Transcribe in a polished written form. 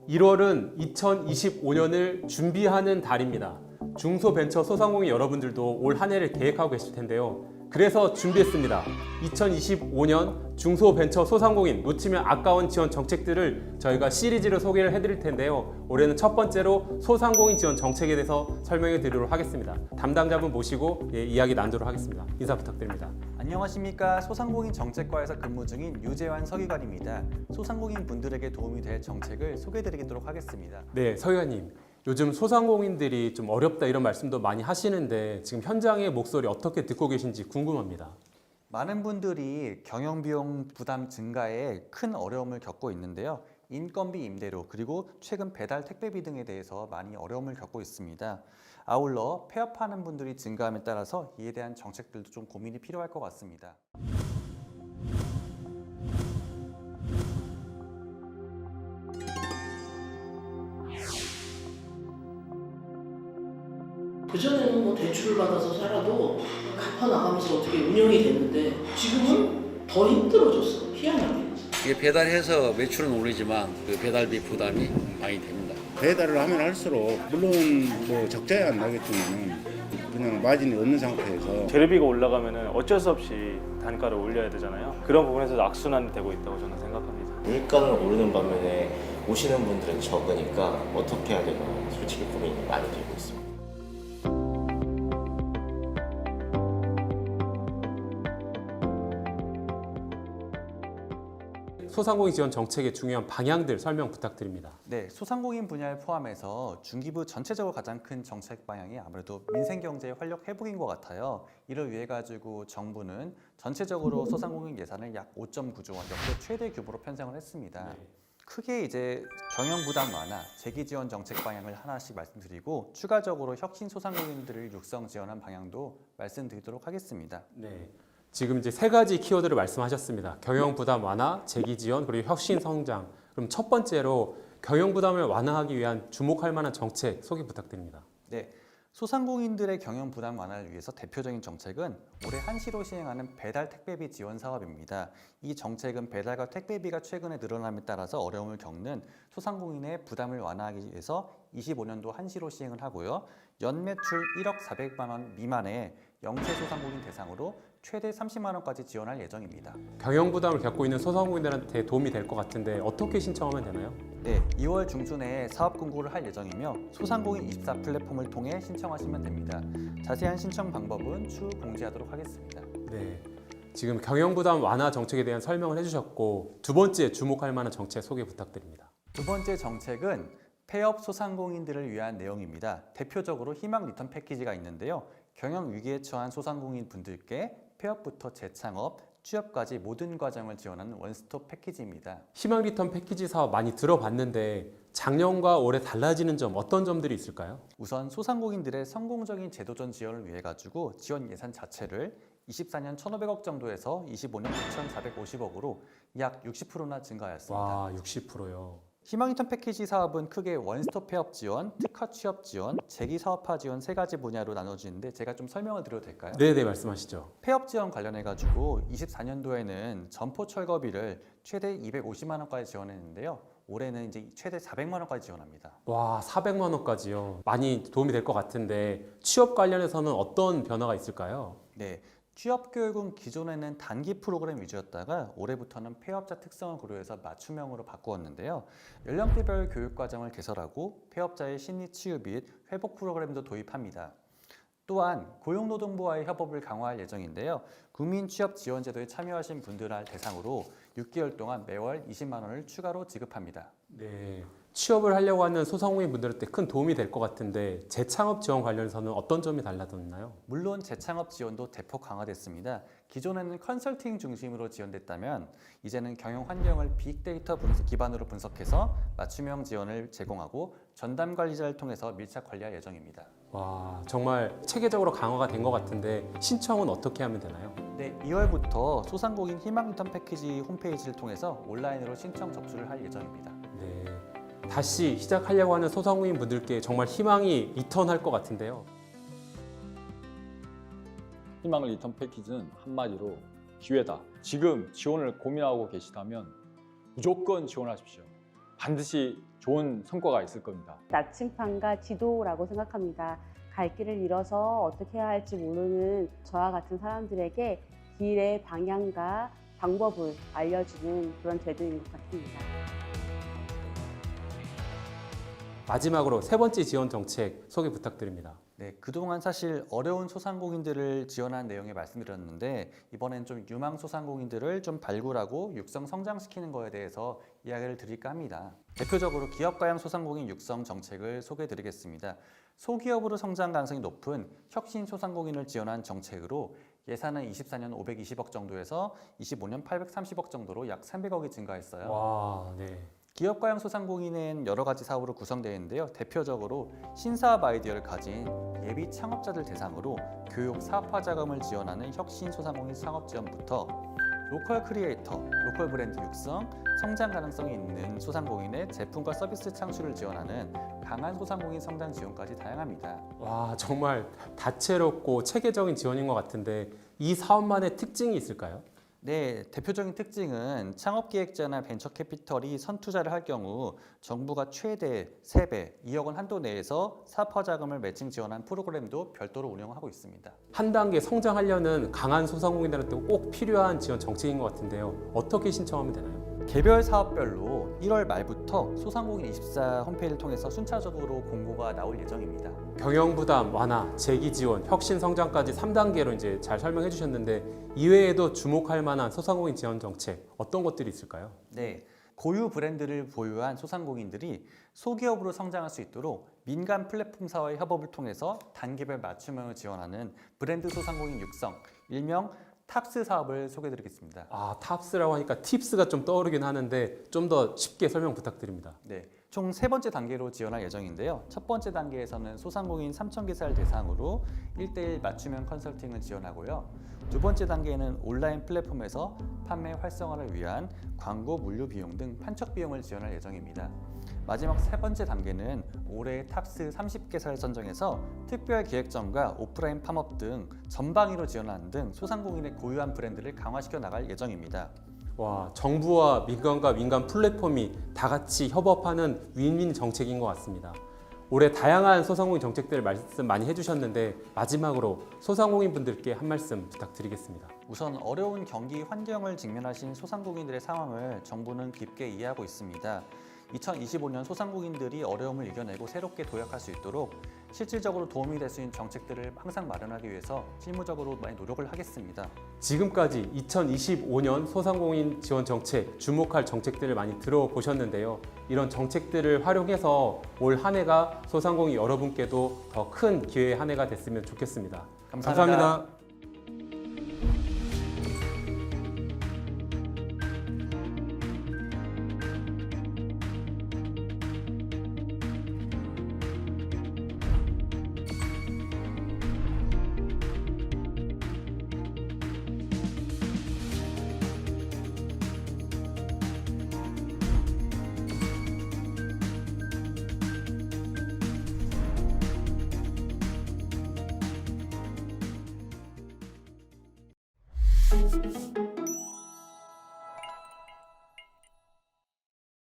1월은 2025년을 준비하는 달입니다. 중소벤처 소상공인 여러분들도 올 한 해를 계획하고 계실 텐데요. 그래서 준비했습니다. 2025년 중소벤처 소상공인 놓치면 아까운 지원 정책들을 저희가 시리즈로 소개를 해드릴 텐데요. 올해는 첫 번째로 소상공인 지원 정책에 대해서 설명해 드리도록 하겠습니다. 담당자분 모시고 이야기 나누도록 하겠습니다. 인사 부탁드립니다. 안녕하십니까. 소상공인 정책과에서 근무 중인 유재환 서기관입니다. 소상공인 분들에게 도움이 될 정책을 소개해드리도록 하겠습니다. 네, 서기관님. 요즘 소상공인들이 좀 어렵다 이런 말씀도 많이 하시는데 지금 현장의 목소리 어떻게 듣고 계신지 궁금합니다. 많은 분들이 경영비용 부담 증가에 큰 어려움을 겪고 있는데요. 인건비 임대료 그리고 최근 배달 택배비 등에 대해서 많이 어려움을 겪고 있습니다. 아울러 폐업하는 분들이 증가함에 따라서 이에 대한 정책들도 좀 고민이 필요할 것 같습니다. 그전에는 뭐 대출을 받아서 살아도 갚아 나가면서 어떻게 운영이 됐는데 지금은 더 힘들어졌어. 희한하게. 이게 배달해서 매출은 오르지만 그 배달비 부담이 많이 됩니다. 배달을 하면 할수록 물론 뭐 적자에 안 나겠지만 그냥 마진이 없는 상태에서 재료비가 올라가면 어쩔 수 없이 단가를 올려야 되잖아요. 그런 부분에서 악순환이 되고 있다고 저는 생각합니다. 물가는 오르는 반면에 오시는 분들은 적으니까 어떻게 해야 되나 솔직히 고민이 많이 되고 있습니다. 소상공인 지원 정책의 중요한 방향들 설명 부탁드립니다. 네, 소상공인 분야를 포함해서 중기부 전체적으로 가장 큰 정책 방향이 아무래도 민생경제 활력 회복인 것 같아요. 이를 위해 가지고 정부는 전체적으로 소상공인 예산을 약 5.9조 원, 역대 최대 규모로 편성을 했습니다. 크게 이제 경영 부담 완화, 재기 지원 정책 방향을 하나씩 말씀드리고 추가적으로 혁신 소상공인들을 육성 지원한 방향도 말씀드리도록 하겠습니다. 네. 지금 이제 세 가지 키워드를 말씀하셨습니다. 경영 부담 완화, 재기 지원, 그리고 혁신 성장. 그럼 첫 번째로 경영 부담을 완화하기 위한 주목할 만한 정책 소개 부탁드립니다. 네, 소상공인들의 경영 부담 완화를 위해서 대표적인 정책은 올해 한시로 시행하는 배달 택배비 지원 사업입니다. 이 정책은 배달과 택배비가 최근에 늘어남에 따라서 어려움을 겪는 소상공인의 부담을 완화하기 위해서 25년도 한시로 시행을 하고요. 연매출 1억 400만 원 미만의 영세 소상공인 대상으로 최대 30만 원까지 지원할 예정입니다. 경영 부담을 겪고 있는 소상공인들한테 도움이 될 것 같은데 어떻게 신청하면 되나요? 네, 2월 중순에 사업 공고를 할 예정이며 소상공인 입사 플랫폼을 통해 신청하시면 됩니다. 자세한 신청 방법은 추후 공지하도록 하겠습니다. 네. 지금 경영 부담 완화 정책에 대한 설명을 해주셨고 두 번째 주목할 만한 정책 소개 부탁드립니다. 두 번째 정책은 폐업 소상공인들을 위한 내용입니다. 대표적으로 희망 리턴 패키지가 있는데요. 경영 위기에 처한 소상공인 분들께 폐업부터 재창업, 취업까지 모든 과정을 지원하는 원스톱 패키지입니다. 희망 리턴 패키지 사업 많이 들어봤는데 작년과 올해 달라지는 점 어떤 점들이 있을까요? 우선 소상공인들의 성공적인 제도전 지원을 위해 가지고 지원 예산 자체를 24년 1,500억 정도에서 25년 2,450억으로 약 60%나 증가하였습니다. 와, 60%요. 희망 리턴 패키지 사업은 크게 원스톱 폐업 지원, 특화 취업 지원, 재기 사업화 지원 세 가지 분야로 나눠지는데 제가 좀 설명을 드려도 될까요? 네, 말씀하시죠. 폐업 지원 관련해 가지고 24년도에는 점포 철거비를 최대 250만 원까지 지원했는데요. 올해는 이제 최대 400만 원까지 지원합니다. 와, 400만 원까지요. 많이 도움이 될 것 같은데 취업 관련해서는 어떤 변화가 있을까요? 네. 취업 교육은 기존에는 단기 프로그램 위주였다가 올해부터는 폐업자 특성을 고려해서 맞춤형으로 바꾸었는데요. 연령대별 교육 과정을 개설하고 폐업자의 심리 치유 및 회복 프로그램도 도입합니다. 또한 고용노동부와의 협업을 강화할 예정인데요. 국민 취업 지원 제도에 참여하신 분들을 대상으로 6개월 동안 매월 20만 원을 추가로 지급합니다. 네. 취업을 하려고 하는 소상공인 분들한테 큰 도움이 될 것 같은데 재창업 지원 관련해서는 어떤 점이 달라졌나요? 물론 재창업 지원도 대폭 강화됐습니다. 기존에는 컨설팅 중심으로 지원됐다면 이제는 경영 환경을 빅데이터 기반으로 분석해서 맞춤형 지원을 제공하고 전담 관리자를 통해서 밀착 관리할 예정입니다. 와, 정말 체계적으로 강화가 된 것 같은데 신청은 어떻게 하면 되나요? 네, 2월부터 소상공인 희망 리턴 패키지 홈페이지를 통해서 온라인으로 신청 접수를 할 예정입니다. 네. 다시 시작하려고 하는 소상공인 분들께 정말 희망이 리턴할 것 같은데요. 희망 리턴 패키지는 한마디로 기회다. 지금 지원을 고민하고 계시다면 무조건 지원하십시오. 반드시 좋은 성과가 있을 겁니다. 나침판과 지도라고 생각합니다. 갈 길을 잃어서 어떻게 해야 할지 모르는 저와 같은 사람들에게 길의 방향과 방법을 알려주는 그런 제도인 것 같습니다. 마지막으로 세 번째 지원 정책 소개 부탁드립니다. 네, 그동안 사실 어려운 소상공인들을 지원한 내용에 말씀드렸는데 이번엔 좀 유망 소상공인들을 좀 발굴하고 육성 성장시키는 거에 대해서 이야기를 드릴까 합니다. 대표적으로 기업가형 소상공인 육성 정책을 소개해드리겠습니다. 소기업으로 성장 가능성이 높은 혁신 소상공인을 지원한 정책으로 예산은 24년 520억 정도에서 25년 830억 정도로 약 300억이 증가했어요. 와, 네. 기업가형 소상공인은 여러 가지 사업으로 구성되어 있는데요. 대표적으로 신사업 아이디어를 가진 예비 창업자들 대상으로 교육 사업화 자금을 지원하는 혁신 소상공인 창업 지원부터 로컬 크리에이터, 로컬 브랜드 육성, 성장 가능성이 있는 소상공인의 제품과 서비스 창출을 지원하는 강한 소상공인 성장 지원까지 다양합니다. 와, 정말 다채롭고 체계적인 지원인 것 같은데 이 사업만의 특징이 있을까요? 네, 대표적인 특징은 창업기획자나 벤처캐피털이 선투자를 할 경우 정부가 최대 3배, 2억 원 한도 내에서 사업화 자금을 매칭 지원한 프로그램도 별도로 운영하고 있습니다. 한 단계 성장하려는 강한 소상공인들한테 꼭 필요한 지원 정책인 것 같은데요. 어떻게 신청하면 되나요? 개별 사업별로 1월 말부터 소상공인24 홈페이지를 통해서 순차적으로 공고가 나올 예정입니다. 경영 부담 완화, 재기 지원, 혁신 성장까지 3단계로 이제 잘 설명해 주셨는데 이외에도 주목할 만한 소상공인 지원 정책 어떤 것들이 있을까요? 네, 고유 브랜드를 보유한 소상공인들이 소기업으로 성장할 수 있도록 민간 플랫폼사와의 협업을 통해서 단계별 맞춤형을 지원하는 브랜드 소상공인 육성, 일명 탑스 사업을 소개해드리겠습니다. 아, 탑스라고 하니까 팁스가 좀 떠오르긴 하는데 좀 더 쉽게 설명 부탁드립니다. 네, 총 3번째 단계로 지원할 예정인데요. 첫 번째 단계에서는 소상공인 3,000개사를 대상으로 1:1 맞춤형 컨설팅을 지원하고요. 두 번째 단계에는 온라인 플랫폼에서 판매 활성화를 위한 광고, 물류 비용 등 판촉 비용을 지원할 예정입니다. 마지막 세 번째 단계는 올해 탑스 30개사를 선정해서 특별 기획전과 오프라인 팝업 등 전방위로 지원하는 등 소상공인의 고유한 브랜드를 강화시켜 나갈 예정입니다. 와, 정부와 민간과 민간 플랫폼이 다 같이 협업하는 윈윈 정책인 것 같습니다. 올해 다양한 소상공인 정책들 말씀 많이 해주셨는데 마지막으로 소상공인 분들께 한 말씀 부탁드리겠습니다. 우선 어려운 경기 환경을 직면하신 소상공인들의 상황을 정부는 깊게 이해하고 있습니다. 2025년 소상공인들이 어려움을 이겨내고 새롭게 도약할 수 있도록 실질적으로 도움이 될 수 있는 정책들을 항상 마련하기 위해서 실무적으로 많이 노력을 하겠습니다. 지금까지 2025년 소상공인 지원 정책, 주목할 정책들을 많이 들어보셨는데요. 이런 정책들을 활용해서 올 한 해가 소상공인 여러분께도 더 큰 기회의 한 해가 됐으면 좋겠습니다. 감사합니다. Thank you.